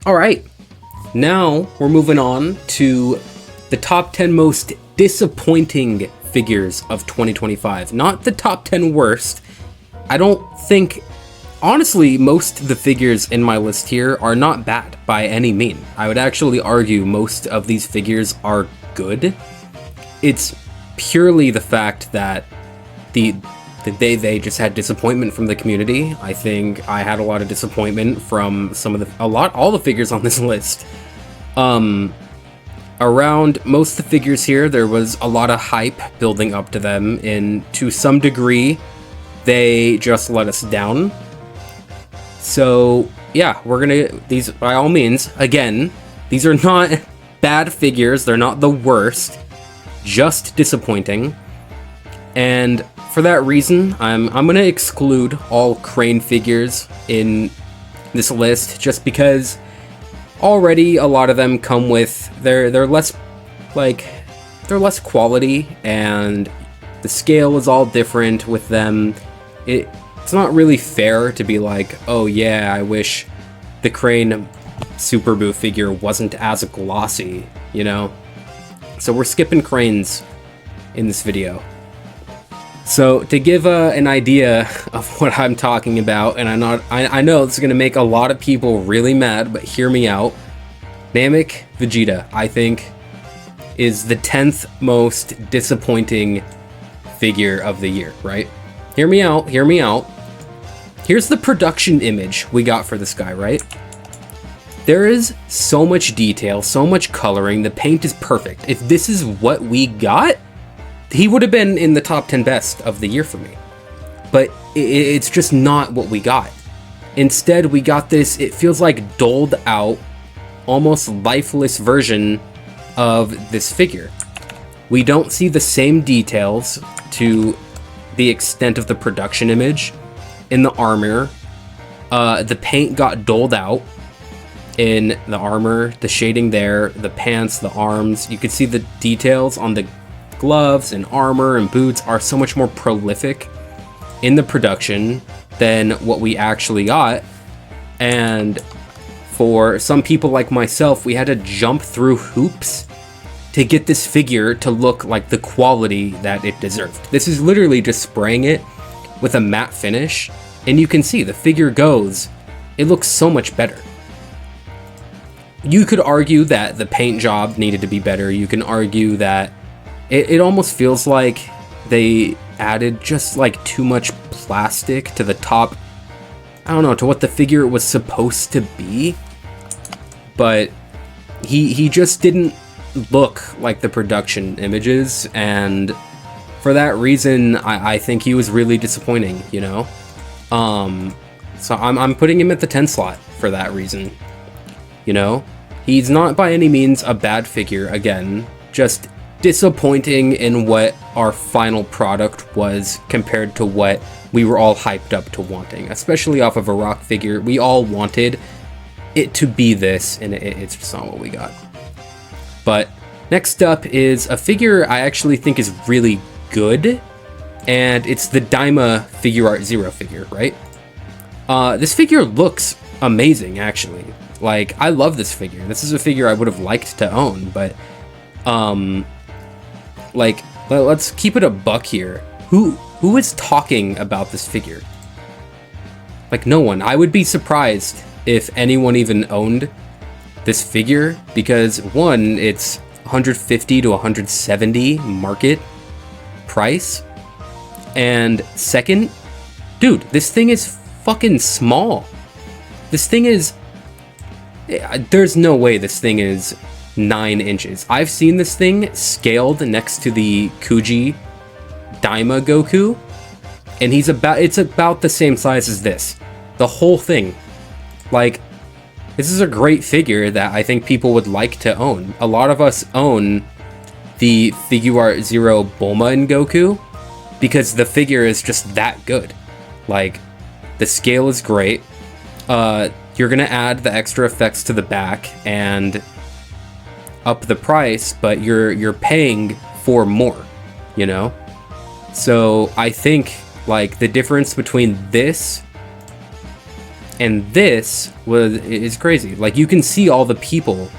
All right, now we're moving on to the top 10 most disappointing figures of 2025. Not the top 10 worst. I don't think, honestly, most of the figures in my list here are not bad by any mean. I would actually argue most of these figures are good. It's purely the fact that they just had disappointment from the community. I think I had a lot of disappointment from all the figures on this list. Around most of the figures here, there was a lot of hype building up to them, and to some degree, they just let us down. So yeah, these, by all means, again, these are not bad figures, they're not the worst, just disappointing. And for that reason, I'm gonna exclude all Crane figures in this list, just because already a lot of them come with they're less quality, and the scale is all different with them. It's not really fair to be like, oh yeah, I wish the Crane Super Boo figure wasn't as glossy, you know? So we're skipping Cranes in this video. So to give an idea of what I'm talking about, and I know this is going to make a lot of people really mad, but hear me out. Namek Vegeta, I think, is the 10th most disappointing figure of the year, right? Hear me out, hear me out. Here's the production image we got for this guy, right? There is so much detail, so much coloring, the paint is perfect. If this is what we got, he would have been in the top 10 best of the year for me. But it's just not what we got. Instead, we got this, it feels like doled out, almost lifeless version of this figure. We don't see the same details to the extent of the production image in the armor. The paint got doled out in the armor, the shading there, the pants, the arms. You could see the details on the gloves and armor and boots are so much more prolific in the production than what we actually got. And for some people like myself, we had to jump through hoops to get this figure to look like the quality that it deserved. This is literally just spraying it with a matte finish, and you can see the figure goes, it looks so much better. You could argue that the paint job needed to be better. You can argue that it almost feels like they added just like too much plastic to the top. I don't know, to what the figure was supposed to be. But he just didn't look like the production images, and for that reason, I think he was really disappointing, you know? So I'm putting him at the 10 slot for that reason, you know? He's not by any means a bad figure, again, just disappointing in what our final product was compared to what we were all hyped up to wanting, especially off of a rock figure. We all wanted it to be this, and it's just not what we got. But next up is a figure I actually think is really good, and it's the Daima Figuarts Zero figure, right? This figure looks amazing, actually. Like, I love this figure. This is a figure I would have liked to own, but like, let's keep it a buck here. Who is talking about this figure? Like, no one. I would be surprised if anyone even owned this figure, because one, it's 150 to 170 market price, and second, dude, this thing is fucking small. This thing is, there's no way this thing is 9 inches. I've seen this thing scaled next to the Kuji Daima Goku, and it's about the same size as this. The whole thing. Like, this is a great figure that I think people would like to own. A lot of us own the Figuarts Zero Bulma and Goku because the figure is just that good. Like, the scale is great. You're gonna add the extra effects to the back and up the price, but you're paying for more, you know? So I think, like, the difference between this And this is crazy. Like, you can see all the people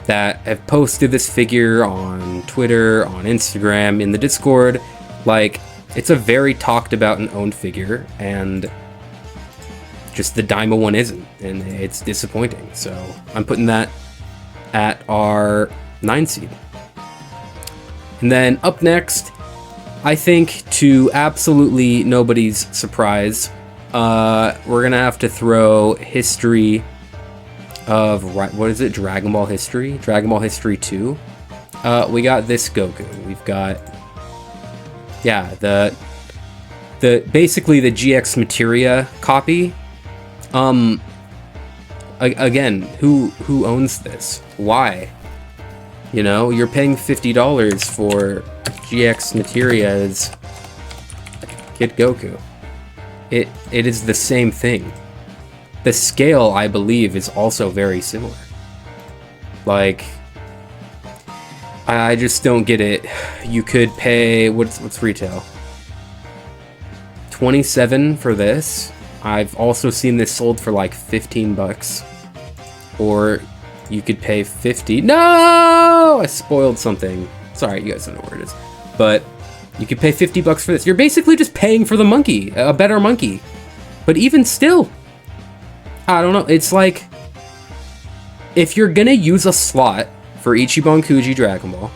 that have posted this figure on Twitter, on Instagram, in the Discord. Like, it's a very talked about and owned figure, and just the Daima one isn't, and it's disappointing. So I'm putting that at our 9 seed. And then up next, I think to absolutely nobody's surprise, we're gonna have to throw history of, what is it, Dragon Ball History? Dragon Ball History 2. We got this Goku. We've got, yeah, the basically the GX Materia copy. Again, who owns this? Why? You know, you're paying $50 for GX Materia's Kid Goku. It is the same thing. The scale, I believe, is also very similar. Like, I just don't get it. You could pay, what's retail? 27 for this. I've also seen this sold for like 15 bucks. Or you could pay 50. No! I spoiled something. Sorry, you guys don't know where it is. But you could pay 50 bucks for this. You're basically just paying for the monkey, a better monkey. But even still, I don't know. It's like, if you're gonna use a slot for Ichiban Kuji Dragon Ball,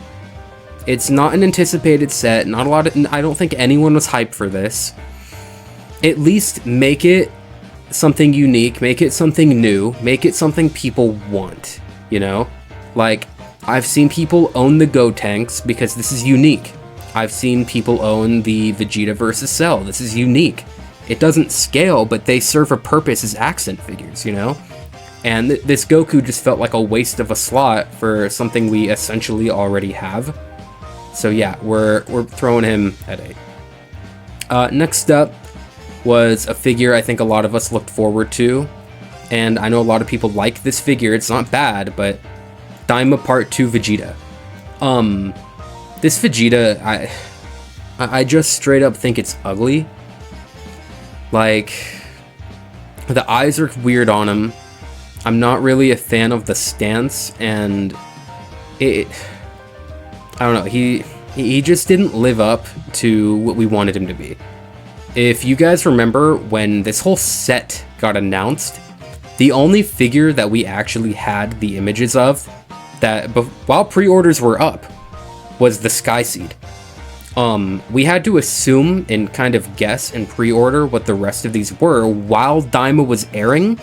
it's not an anticipated set. Not a lot of, I don't think anyone was hyped for this. At least make it something unique, make it something new, make it something people want, you know? Like, I've seen people own the Gotenks because this is unique. I've seen people own the Vegeta versus Cell. This is unique. It doesn't scale, but they serve a purpose as accent figures, you know? And this Goku just felt like a waste of a slot for something we essentially already have. So yeah, we're throwing him at 8. Next up was a figure I think a lot of us looked forward to, and I know a lot of people like this figure. It's not bad, but Daima Part 2 Vegeta. This Vegeta, I just straight up think it's ugly. Like, the eyes are weird on him. I'm not really a fan of the stance, and I don't know, he just didn't live up to what we wanted him to be. If you guys remember when this whole set got announced, the only figure that we actually had the images of, that while pre-orders were up, was the Sky Seed. We had to assume and kind of guess and pre-order what the rest of these were while Daima was airing.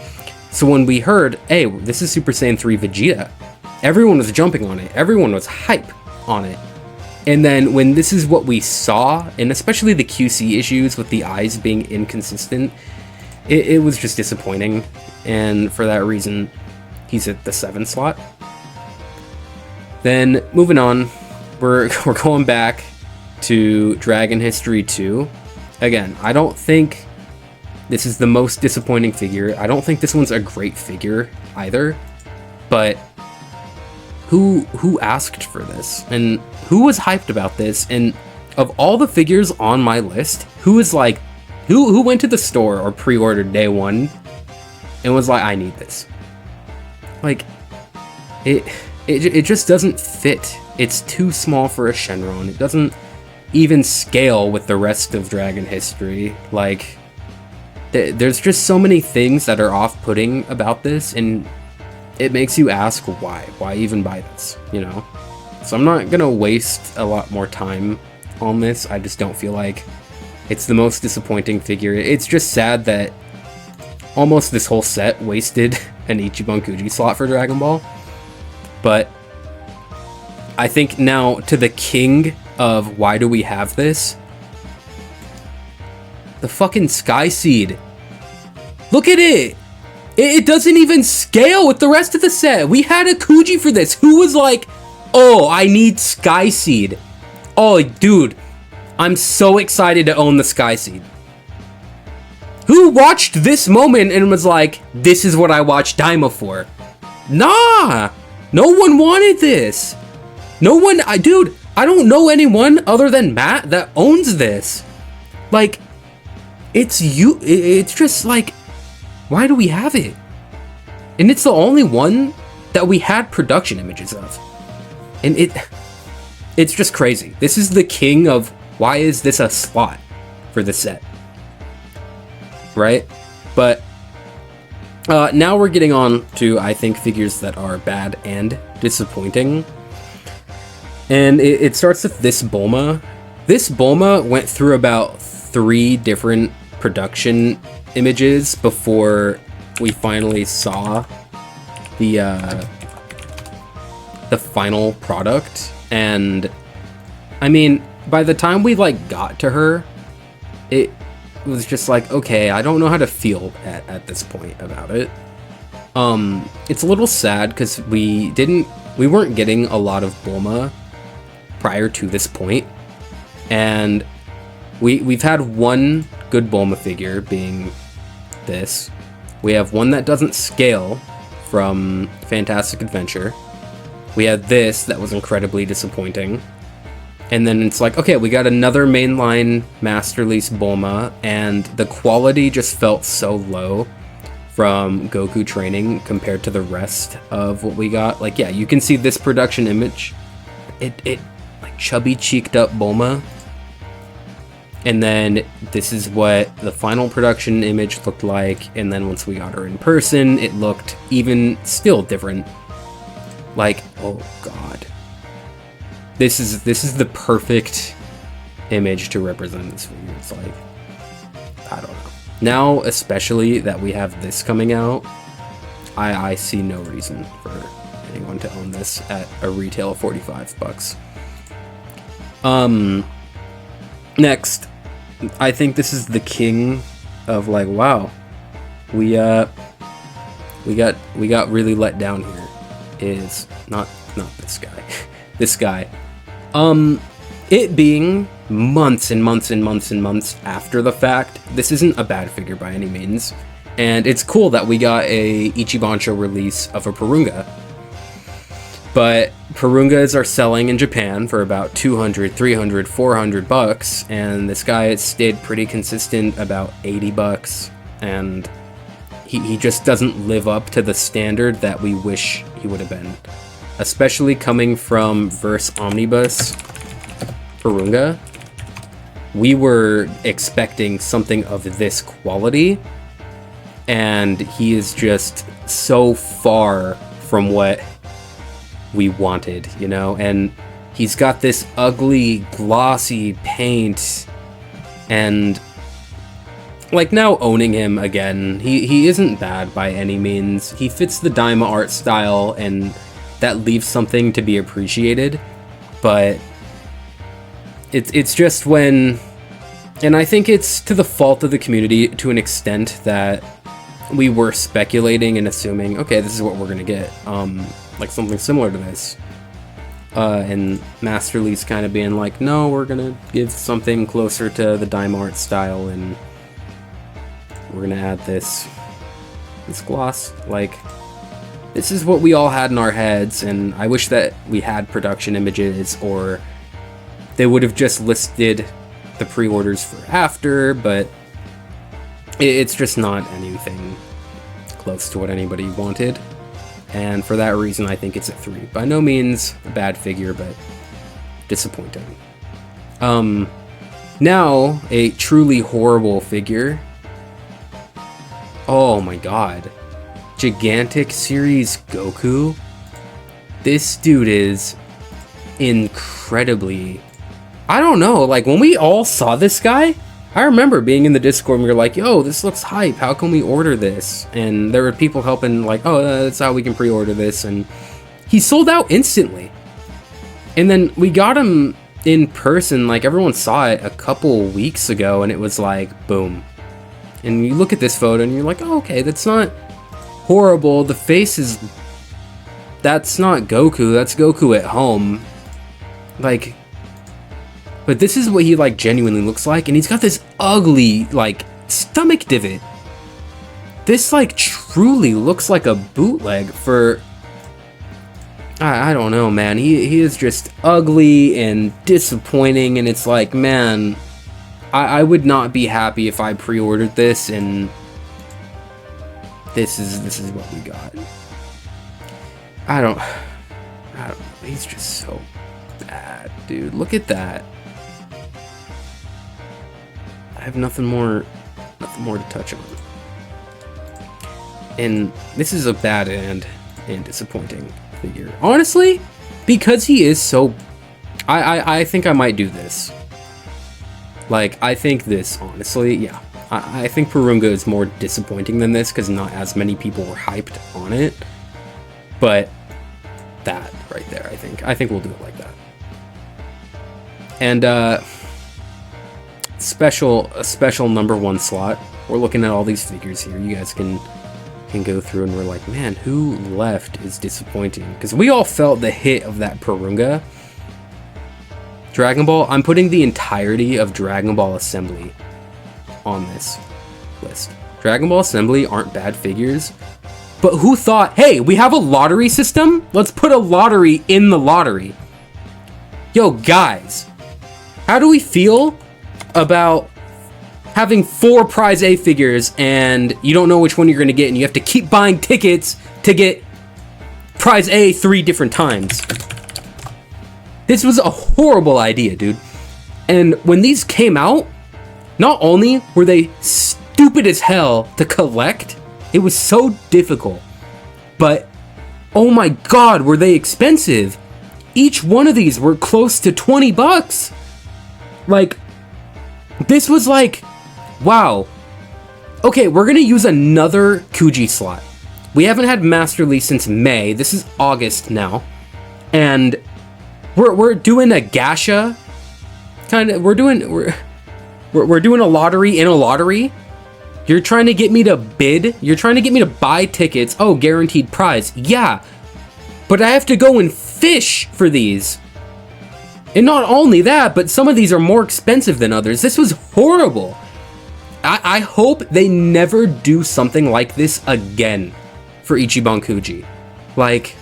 So when we heard, hey, this is Super Saiyan 3 Vegeta, everyone was jumping on it. Everyone was hype on it. And then when this is what we saw, and especially the QC issues with the eyes being inconsistent, it was just disappointing. And for that reason, he's at the 7 slot. Then moving on, we're going back to Dragon History 2. Again, I don't think this is the most disappointing figure. I don't think this one's a great figure either. But who asked for this? And who was hyped about this? And of all the figures on my list, who went to the store or pre-ordered day one and was like, I need this? Like, it just doesn't fit. It's too small for a Shenron. It doesn't even scale with the rest of Dragon History. Like, there's just so many things that are off-putting about this, and it makes you ask why even buy this, you know? So I'm not gonna waste a lot more time on this. I just don't feel like it's the most disappointing figure. It's just sad that almost this whole set wasted an Ichiban Kuji slot for Dragon Ball. But I think now to the king of why do we have this? The fucking Sky Seed. Look at it! It doesn't even scale with the rest of the set. We had a Kuji for this. Who was like, oh, I need Sky Seed. Oh, dude, I'm so excited to own the Sky Seed. Who watched this moment and was like, this is what I watched Daima for? Nah, no one wanted this. No one, dude, I don't know anyone other than Matt that owns this. Like, it's just like, Why do we have it? And it's the only one that we had production images of. And it's just crazy. This is the king of why is this a slot for the set? Right? But now we're getting on to, I think, figures that are bad and disappointing. And it starts with this Bulma. This Bulma went through about 3 different production images before we finally saw the final product. And I mean, by the time we like got to her, it was just like, okay, I don't know how to feel at this point about it. It's a little sad because we weren't getting a lot of Bulma prior to this point, and we've had one good Bulma figure, being this. We have one that doesn't scale from Fantastic Adventure. We had this that was incredibly disappointing. And then it's like, okay, we got another mainline Master Lease Bulma, and the quality just felt so low from Goku training compared to the rest of what we got. Like, yeah, you can see this production image. It like chubby cheeked up Bulma. And then this is what the final production image looked like. And then once we got her in person, it looked even still different. Like, oh god. This is the perfect image to represent this figure. It's like, I don't know. Now, especially that we have this coming out, I see no reason for anyone to own this at a retail of $45. Next, I think this is the king of like, wow, we got really let down here. Is not this guy. This guy. It being months and months and months and months after the fact, this isn't a bad figure by any means. And it's cool that we got a Ichibancho release of a Perunga. But Perungas are selling in Japan for about $200, $300, $400, and this guy has stayed pretty consistent about $80, and he just doesn't live up to the standard that we wish he would have been. Especially coming from Verse Omnibus Perunga. We were expecting something of this quality, and he is just so far from what we wanted, you know? And he's got this ugly, glossy paint, and like, now owning him again, he isn't bad by any means. He fits the Daima art style, and that leaves something to be appreciated, but it's just when, and I think it's to the fault of the community to an extent that we were speculating and assuming, okay, this is what we're gonna get, like something similar to this, and Master Lee's kind of being like, no, we're gonna give something closer to the Daima art style, and we're gonna add this gloss. Like, this is what we all had in our heads, and I wish that we had production images, or they would have just listed the pre-orders for after, but it's just not anything close to what anybody wanted. And for that reason, I think it's a 3. By no means a bad figure, but disappointing. Now, a truly horrible figure. Oh my god. Gigantic Series Goku. This dude is incredibly... I don't know, like, when we all saw this guy, I remember being in the Discord and we were like, yo, this looks hype, how can we order this? And there were people helping, like, oh, that's how we can pre-order this, and he sold out instantly. And then we got him in person, like, everyone saw it a couple weeks ago, and it was like, boom. And you look at this photo and you're like, oh, okay, that's not horrible, the face is... that's not Goku, that's Goku at home. Like... but this is what he, like, genuinely looks like, and he's got this ugly, like, stomach divot. This, like, truly looks like a bootleg for... I don't know, man. He is just ugly and disappointing, and it's like, man, I would not be happy if I pre-ordered this, and this is what we got. I don't know. He's just so bad, dude. Look at that. I have nothing more to touch on. And this is a bad and disappointing figure. Honestly, because he is so... I think I might do this. Like, I think this, honestly, yeah. I think Perunga is more disappointing than this because not as many people were hyped on it. But that right there, I think we'll do it like that. And a special #1 slot. We're looking at all these figures here. You guys can go through and we're like, man, who left is disappointing? Because we all felt the hit of that Perunga. Dragon Ball, I'm putting the entirety of Dragon Ball Assembly on this list. Dragon Ball Assembly aren't bad figures, but who thought, hey, we have a lottery system? Let's put a lottery in the lottery. Yo, guys, how do we feel about having 4 prize A figures and you don't know which one you're going to get and you have to keep buying tickets to get prize A 3 different times? This was a horrible idea, dude. And when these came out, not only were they stupid as hell to collect, it was so difficult, but oh my god, were they expensive. Each one of these were close to 20 bucks. Like, this was like, wow. Okay, we're gonna use another Kuji slot. We haven't had Masterly since May. This is August now. And we're doing a gacha kind of, we're doing a lottery in a lottery. You're trying to get me to bid, you're trying to get me to buy tickets. Oh, guaranteed prize. Yeah, but I have to go and fish for these. And not only that, but some of these are more expensive than others. This was horrible. I hope they never do something like this again for Ichiban Kuji. Like,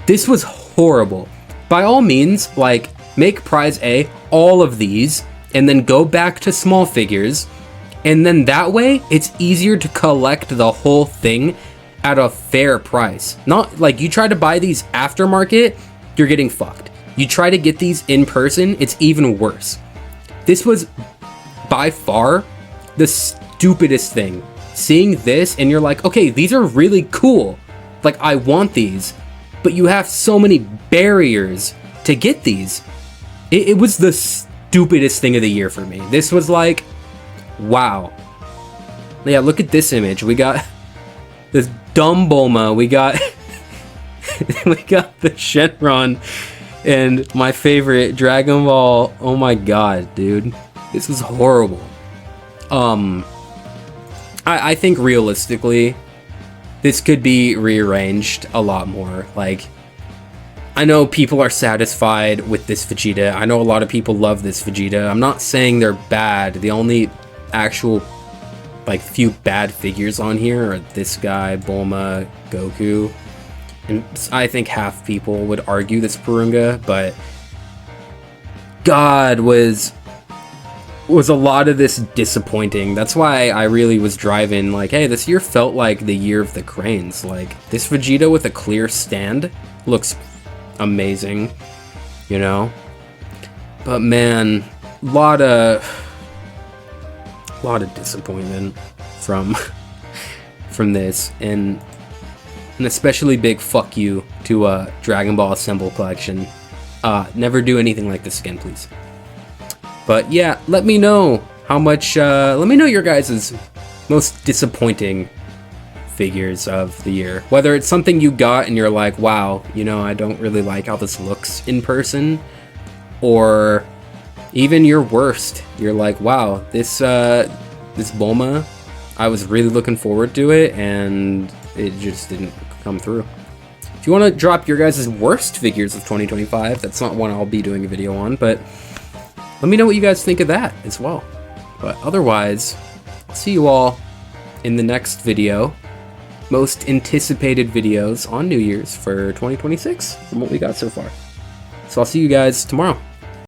this was horrible. By all means, like, make prize A all of these and then go back to small figures, and then that way it's easier to collect the whole thing at a fair price. Not like you try to buy these aftermarket, you're getting fucked. You try to get these in person, it's even worse. This was by far the stupidest thing. Seeing this and you're like, okay, these are really cool. Like, I want these, but you have so many barriers to get these. It was the stupidest thing of the year for me. This was like, wow. Yeah, look at this image. We got this dumb Bulma. We got we got the Shenron and my favorite Dragon Ball. Oh my god, dude. This was horrible. I think realistically, this could be rearranged a lot more. Like, I know people are satisfied with this Vegeta. I know a lot of people love this Vegeta. I'm not saying they're bad. The only actual, like, few bad figures on here are this guy, Bulma, Goku. And I think half people would argue this Perunga, but God, was a lot of this disappointing. That's why I really was driving, like, hey, this year felt like the year of the cranes. Like, this Vegeta with a clear stand looks amazing, you know? But man, lot of disappointment from this, and an especially big fuck you to Dragon Ball Assemble collection. Never do anything like this again, please. But yeah, let me know how much, let me know your guys' most disappointing figures of the year. Whether it's something you got and you're like, wow, you know, I don't really like how this looks in person, or even your worst. You're like, wow, this Bulma, I was really looking forward to it and it just didn't come through. If you want to drop your guys' worst figures of 2025, that's not one I'll be doing a video on, but let me know what you guys think of that as well. But otherwise, I'll see you all in the next video. Most anticipated videos on New Year's for 2026 from what we got so far. So I'll see you guys tomorrow.